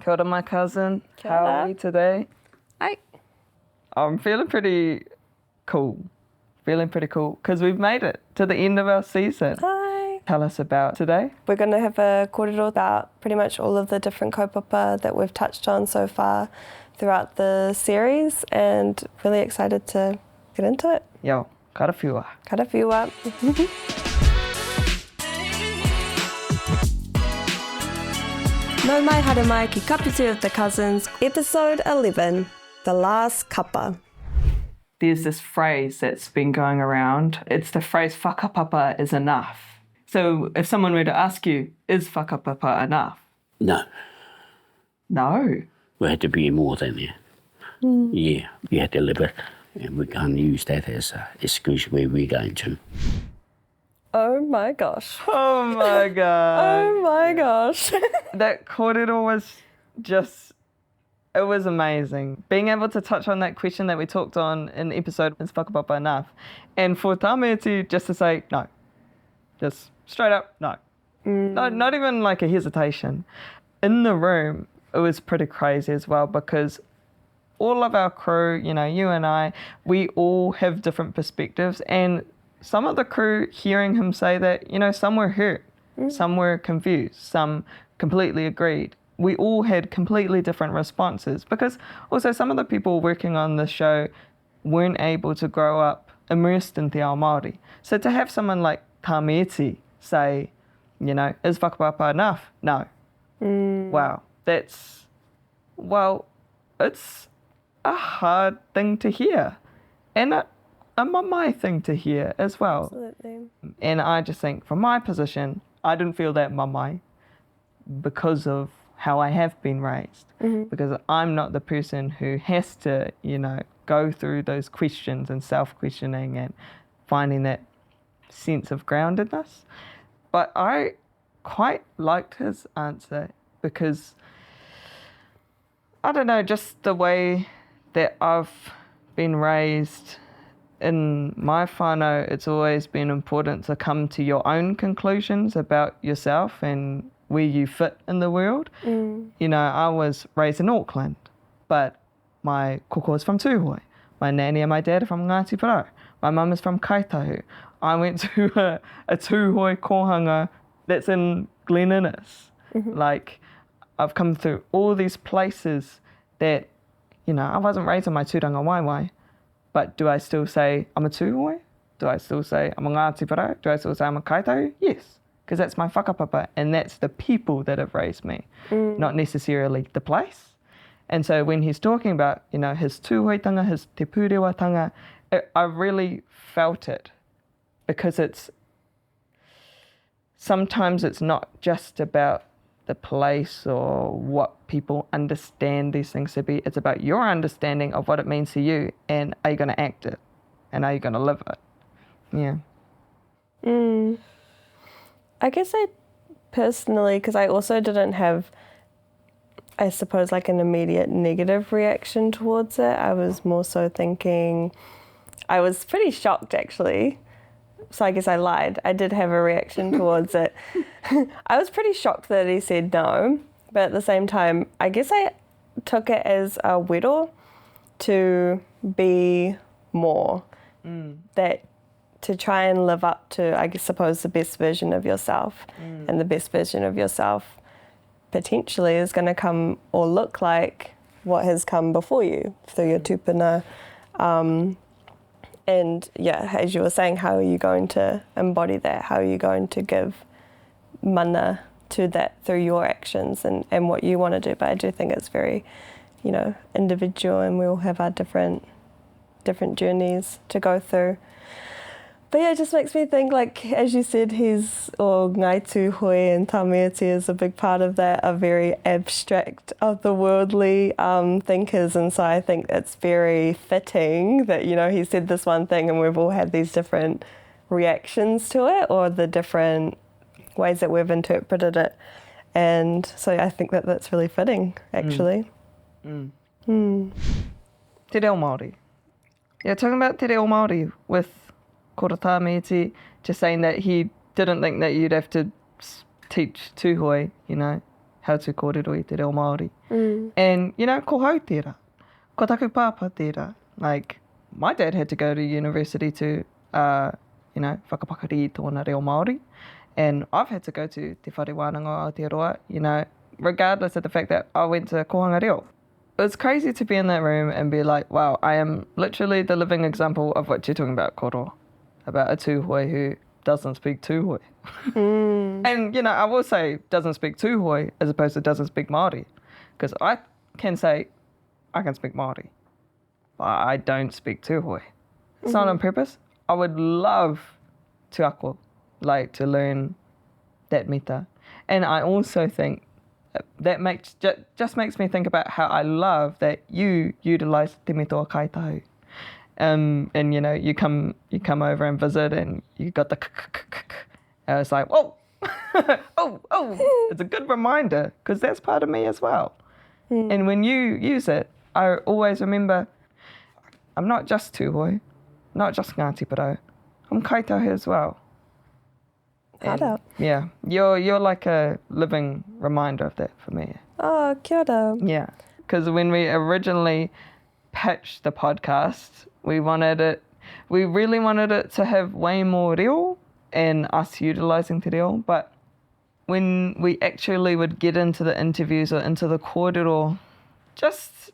Kia ora, my cousin. Kia How ora. are we today? Hi. I'm feeling pretty cool. Because we've made it to the end of our season. Hi. Tell us about today. We're going to have a kōrero about pretty much all of the different kaupapa that we've touched on so far throughout the series, and really excited to get into it. Yo, karawhiua. Karawhiua. No mai haere mai ki Kaputu of the Cousins, episode 11, The Last Kapa. There's this phrase that's been going around. It's the phrase whakapapa is enough. So if someone were to ask you, is whakapapa enough? No, No. we had to be more than that. Yeah, we had to live it, and we can't use that as an excuse where we're going to. Oh my gosh. Oh my God. Oh my gosh. That kōrero was just, it was amazing. Being able to touch on that question that we talked on in the episode, is whakapapa enough? And for Tāmeti just to say, no. Just straight up, no. No, not even like a hesitation. In the room, it was pretty crazy as well, because all of our crew, you know, you and I, we all have different perspectives, and some of the crew hearing him say that, you know, some were hurt, some were confused, some completely agreed. We all had completely different responses, because also some of the people working on the show weren't able to grow up immersed in te ao Māori. So to have someone like Tāmeti say, you know, is whakapapa enough? No. Wow. That's, well, it's a hard thing to hear, and a mamae thing to hear as well. Absolutely. And I just think, from my position, I didn't feel that mamae because of how I have been raised. Because I'm not the person who has to, you know, go through those questions and self-questioning and finding that sense of groundedness. But I quite liked his answer, because I don't know, just the way that I've been raised in my whānau, it's always been important to come to your own conclusions about yourself and where you fit in the world. You know, I was raised in Auckland, but my koko is from Tūhoe. My nanny and my dad are from Ngāti Porou. My mum is from Kaitahu. I went to a Tūhoe kohanga that's in Glen Innes. Like, I've come through all these places that, you know, I wasn't raised on my tūranga waiwai, but do I still say I'm a Tūhoe? Do I still say I'm a Ngāti Porou? Do I still say I'm a Kaitahu? Yes, because that's my whakapapa, and that's the people that have raised me, not necessarily the place. And so when he's talking about, you know, his tūhoetanga, his te pūrewatanga, I really felt it, because sometimes it's not just about the place or what people understand these things to be. It's about your understanding of what it means to you, and are you going to act it, and are you going to live it? Yeah. I guess I personally, because I also didn't have, I suppose, like an immediate negative reaction towards it. I was more so thinking, I was pretty shocked actually. So I guess I lied. I did have a reaction towards it. I was pretty shocked that he said no, but at the same time, I guess I took it as a wero to be more. That to try and live up to, I guess, suppose, the best version of yourself. And the best version of yourself potentially is going to come or look like what has come before you through your tupuna. And yeah, as you were saying, how are you going to embody that? How are you going to give mana to that through your actions and what you want to do? But I do think it's very, you know, individual, and we all have our different journeys to go through. But yeah, it just makes me think, like, as you said, Ngai Tūhoe and Tāmeti is a big part of that, are very abstract, otherworldly thinkers. And so I think it's very fitting that, you know, he said this one thing and we've all had these different reactions to it, or the different ways that we've interpreted it. And so I think that that's really fitting, actually. Te reo Māori. Yeah, talking about te reo Māori with Kora Tāmeti, just saying that he didn't think that you'd have to teach Tūhoe, you know, how to kōrero i te reo Māori. And, you know, ko hau tērā. Ko taku pāpā tērā. Like, my dad had to go to university to, you know, whakapakari i tōna reo Māori. And I've had to go to Te Whare Wānanga o Aotearoa, you know, regardless of the fact that I went to Kohanga Reo. It's crazy to be in that room and be like, wow, I am literally the living example of what you're talking about, koro. About a tūhoi who doesn't speak tūhoi. And, you know, I will say doesn't speak tūhoi as opposed to doesn't speak Māori. Because I can say I can speak Māori, but I don't speak tūhoi. It's not on purpose. I would love te ako, like to learn that mita. And I also think that just makes me think about how I love that you utilize te mitoa kaitahu. And you know, you come over and visit and you got the and it's like, whoa, oh, it's a good reminder because that's part of me as well. And when you use it, I always remember I'm not just tūhoi, not just Ngāti Porou, I'm kaitahu as well. And, yeah, you're like a living reminder of that for me. Oh, kia ora. Yeah, because when we originally pitched the podcast, we really wanted it to have way more reo and us utilising te reo, but when we actually would get into the interviews or into the kōrero, just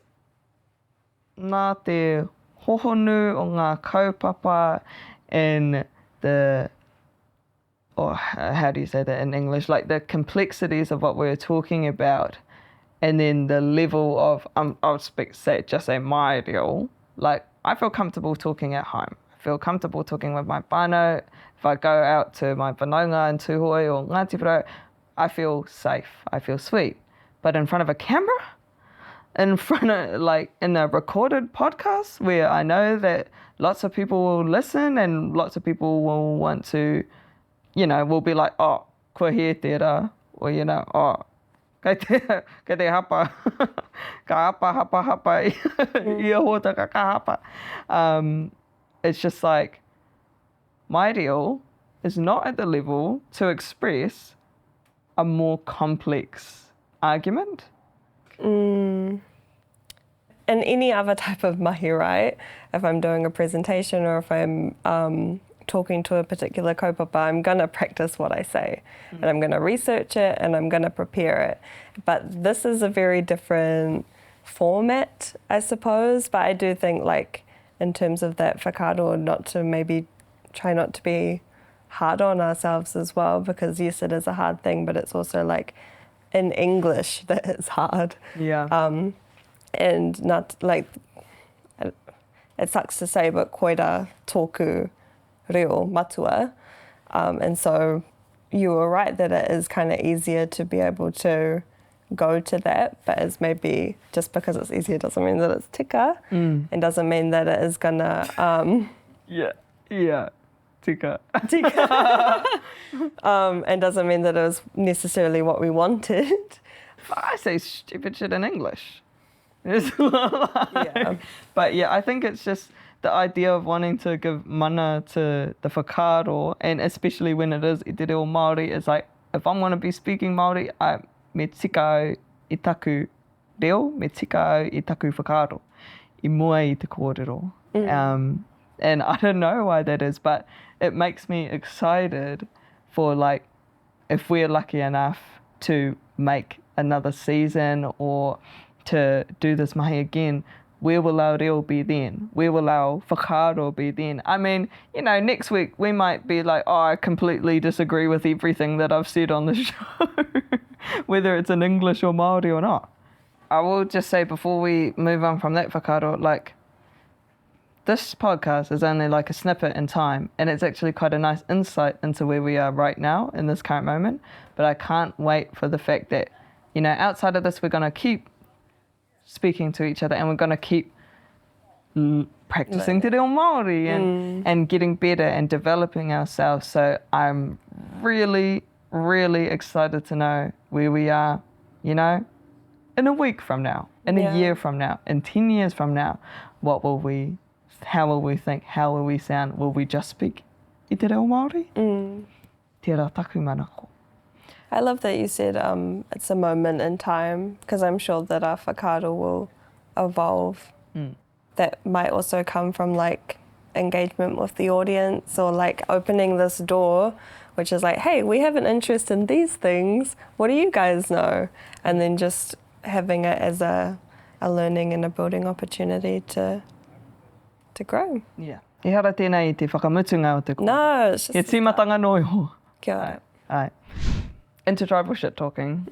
nā te hohonu o ngā kaupapa and the, or how do you say that in English, like the complexities of what we're talking about, and then the level of, I'll say my reo, like I feel comfortable talking at home. I feel comfortable talking with my whānau. If I go out to my whanaunga in Tūhoi or Ngāti Porou, I feel safe, I feel sweet. But in front of a camera, in front of, like, in a recorded podcast where I know that lots of people will listen and lots of people will want to, you know, will be like, oh, kua he tērā, or, you know, oh, kei te hapa, ka hapa, ia hota ka hapa. It's just like, my reo is not at the level to express a more complex argument. In any other type of mahi, right? If I'm doing a presentation or if I'm talking to a particular kaupapa, I'm going to practice what I say and I'm going to research it and I'm going to prepare it. But this is a very different format, I suppose. But I do think, like, in terms of that whakaaro, not to maybe try not to be hard on ourselves as well, because yes, it is a hard thing, but it's also like in English that it's hard. Yeah. And not like, it sucks to say, but koira tōku reo matua. And so you were right that it is kind of easier to be able to go to that, but it's maybe just because it's easier doesn't mean that it's tika, and doesn't mean that it is gonna yeah tika and doesn't mean that it was necessarily what we wanted. I say stupid shit in English. Yeah. But yeah, I think it's just the idea of wanting to give mana to the whakaaro, and especially when it is i te reo Māori, is like, if I'm going to be speaking Māori, me tika au i taku reo, me tika au i taku whakaaro, i mua i te kōrero. And I don't know why that is, but it makes me excited for, like, if we're lucky enough to make another season or to do this mahi again, where will our reo be then? Where will our whakaaro be then? I mean, you know, next week we might be like, oh, I completely disagree with everything that I've said on the show, whether it's in English or Māori or not. I will just say before we move on from that whakaaro, like, this podcast is only like a snippet in time, and it's actually quite a nice insight into where we are right now in this current moment. But I can't wait for the fact that, you know, outside of this, we're going to keep speaking to each other and we're going to keep practicing te reo Māori and getting better and developing ourselves. So I'm really, really excited to know where we are, you know, in a week from now, in a year from now, in 10 years from now. How will we think? How will we sound? Will we just speak i te reo Māori? Tērā taku manako. I love that you said it's a moment in time, because I'm sure that our whakaaro will evolve. That might also come from like engagement with the audience, or like opening this door, which is like, hey, we have an interest in these things. What do you guys know? And then just having it as a learning and a building opportunity to grow. Yeah. I hara tēnei i te whakamutunga o te kōrero. No, it's just... He tīmatanga noi ho. Kia ora. Aye. Intertribal shit talking.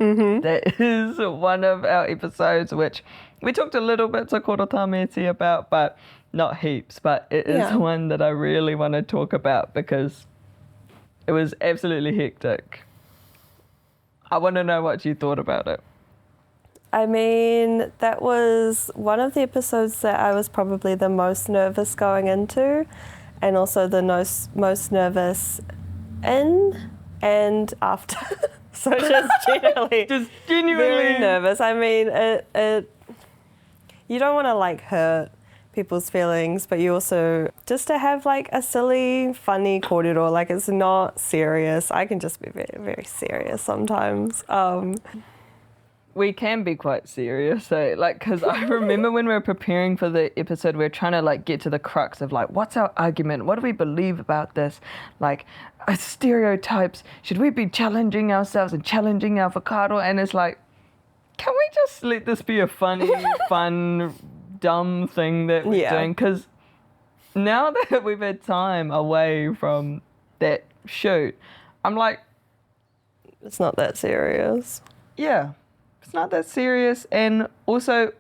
That is one of our episodes which we talked a little bit to Koro Tāmeti about, but not heaps. But it is one that I really want to talk about because it was absolutely hectic. I want to know what you thought about it. I mean, that was one of the episodes that I was probably the most nervous going into, and also the most nervous in and after. So just generally, Just genuinely very nervous. I mean, you don't want to like hurt people's feelings, but you also just to have like a silly, funny kōrero, like it's not serious. I can just be very, very serious sometimes. We can be quite serious, eh? Like, because I remember when we were preparing for the episode, we were trying to like get to the crux of like, what's our argument? What do we believe about this? Like, stereotypes. Should we be challenging ourselves and challenging our whakaaro? And it's like, can we just let this be a funny, fun, dumb thing that we're doing? Because now that we've had time away from that shoot, I'm like, it's not that serious. yeah. It's not that serious, and also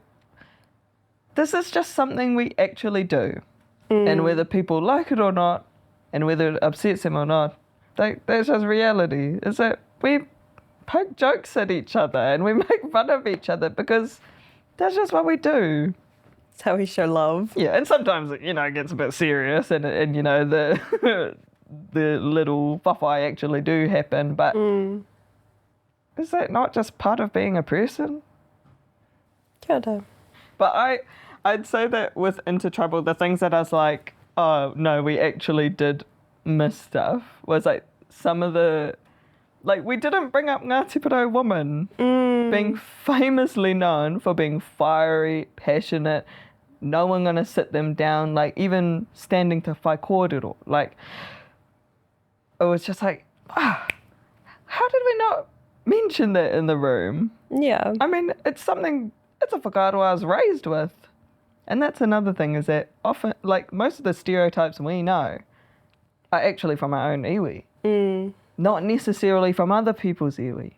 this is just something we actually do, and whether people like it or not, and whether it upsets them or not, that's just reality. Is that we poke jokes at each other and we make fun of each other because that's just what we do. It's how we show love. Yeah, and sometimes it gets a bit serious, and the the little whawhai actually do happen, but. Is that not just part of being a person? Kia ora. But I'd say that with Intertribal, the things that I was like, oh no, we actually did miss stuff, was like some of the, like we didn't bring up Ngāti Porou woman being famously known for being fiery, passionate, no one gonna sit them down, like even standing to whai kōrero. Like, it was just like, how did we not mention that in the room? Yeah. I mean, it's a whakaaro I was raised with. And that's another thing, is that often, like, most of the stereotypes we know are actually from our own iwi. Not necessarily from other people's iwi.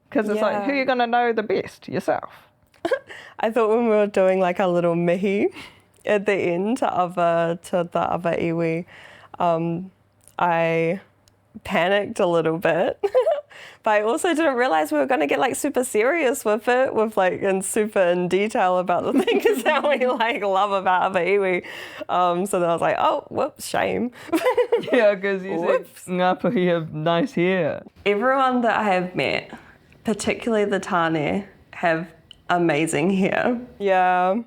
Because it's like, who are you going to know the best? Yourself. I thought when we were doing like a little mihi at the end to the other iwi, I panicked a little bit. But I also didn't realize we were going to get like super serious with it, with like and super in detail about the things that we like love about other iwi. So then I was like, oh, whoops, shame. Yeah, because you said Ngāpuhi have nice hair. Everyone that I have met, particularly the Tāne, have amazing hair. Yeah.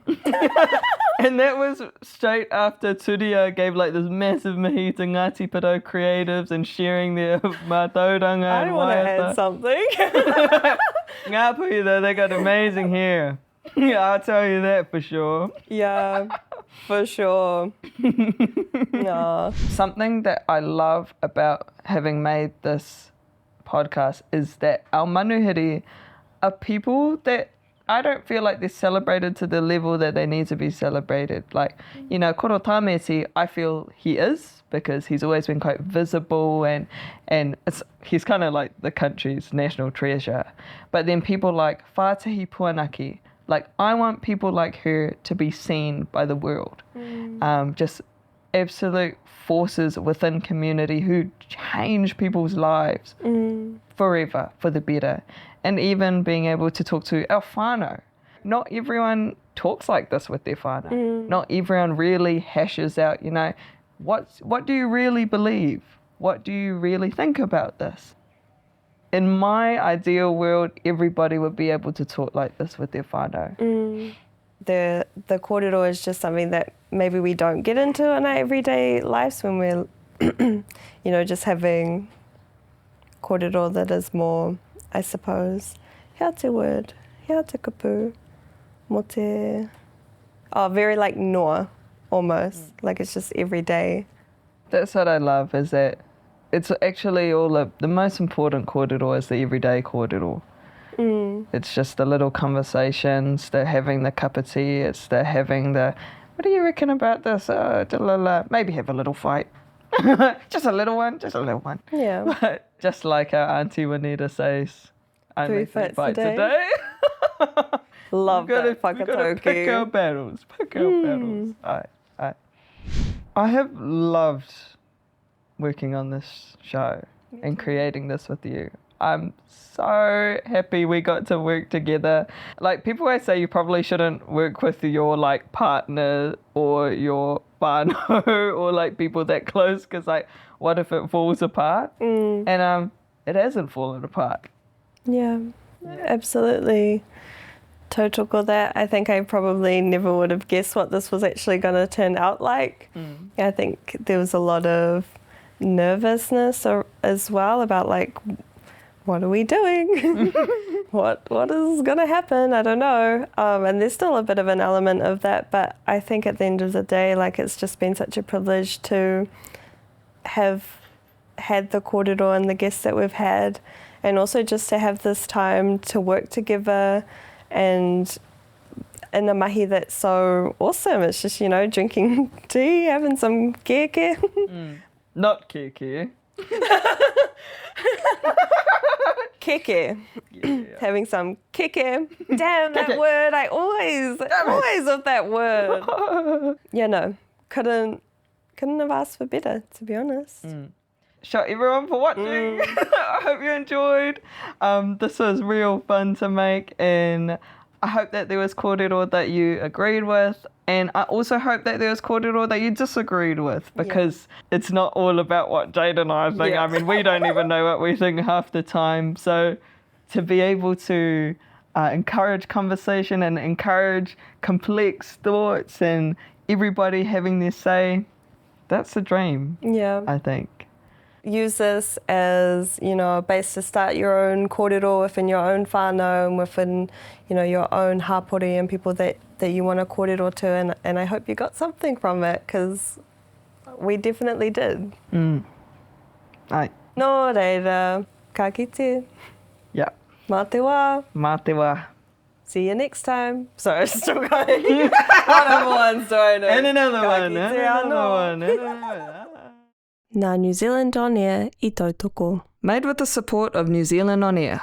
And that was straight after Turia gave like this massive mihi to Ngāti Porou creatives and sharing their mātauranga. I want to add something. Ngāpuhi though, they got amazing hair. Yeah, I'll tell you that for sure. Yeah, for sure. No. Something that I love about having made this podcast is that our manuhiri are people that I don't feel like they're celebrated to the level that they need to be celebrated. Like, Koro Tāmeti, I feel he is, because he's always been quite visible and he's kind of like the country's national treasure. But then people like Whātahi Puanaki, like I want people like her to be seen by the world. Just absolute forces within community who change people's lives forever for the better. And even being able to talk to our whānau. Not everyone talks like this with their whānau. Not everyone really hashes out, what do you really believe? What do you really think about this? In my ideal world, everybody would be able to talk like this with their whānau. The kōrero is just something that maybe we don't get into in our everyday lives when we're, just having kōrero that is more I suppose. Hea te word, hea te kapu, mo te... Oh, very like noa, almost. Like it's just every day. That's what I love, is that it's actually all of the most important kōrero is the everyday kōrero. It's just the little conversations, the having the cup of tea, it's the having the, what do you reckon about this? Maybe have a little fight. Just a little one. Yeah. But just like our Auntie Juanita says, only 3 3 fights a fights a day. Love that We've got to pick our battles. I have loved working on this show and creating this with you. I'm so happy we got to work together. Like, people always say you probably shouldn't work with your like partner or your whānau or like people that close, because like, what if it falls apart? And it hasn't fallen apart. Yeah, absolutely. Tautoko that. I think I probably never would have guessed what this was actually going to turn out like. I think there was a lot of nervousness as well about like, what are we doing? what is going to happen? I don't know. And there's still a bit of an element of that, but I think at the end of the day, like, it's just been such a privilege to have had the kōrero and the guests that we've had, and also just to have this time to work together and in a mahi that's so awesome. It's just, you know, drinking tea, having some keke. Not keke. Keke. Yeah. Having some keke. Damn, that word. I always of that word. Yeah, no. Couldn't have asked for better, to be honest. Shout everyone for watching. I hope you enjoyed. This was real fun to make, and I hope that there was kōrero that you agreed with, and I also hope that there was kōrero that you disagreed with, because it's not all about what Jade and I think. I mean, we don't even know what we think half the time. So to be able to encourage conversation and encourage complex thoughts and everybody having their say, that's a dream, I think. Use this as, you know, a base to start your own kōrero within your own whānau and within, you know, your own hapori and people that you want to kōrero to, and I hope you got something from it, because we definitely did. Ai. Nō reira, ka kite. Yeah. Mā te wā. Mā te wā. See you next time. Sorry, I'm still going. Another one, sorry. No. And another Ka one. kite And anō. another one. Nā New Zealand On Air I tautoko. Made with the support of New Zealand On Air.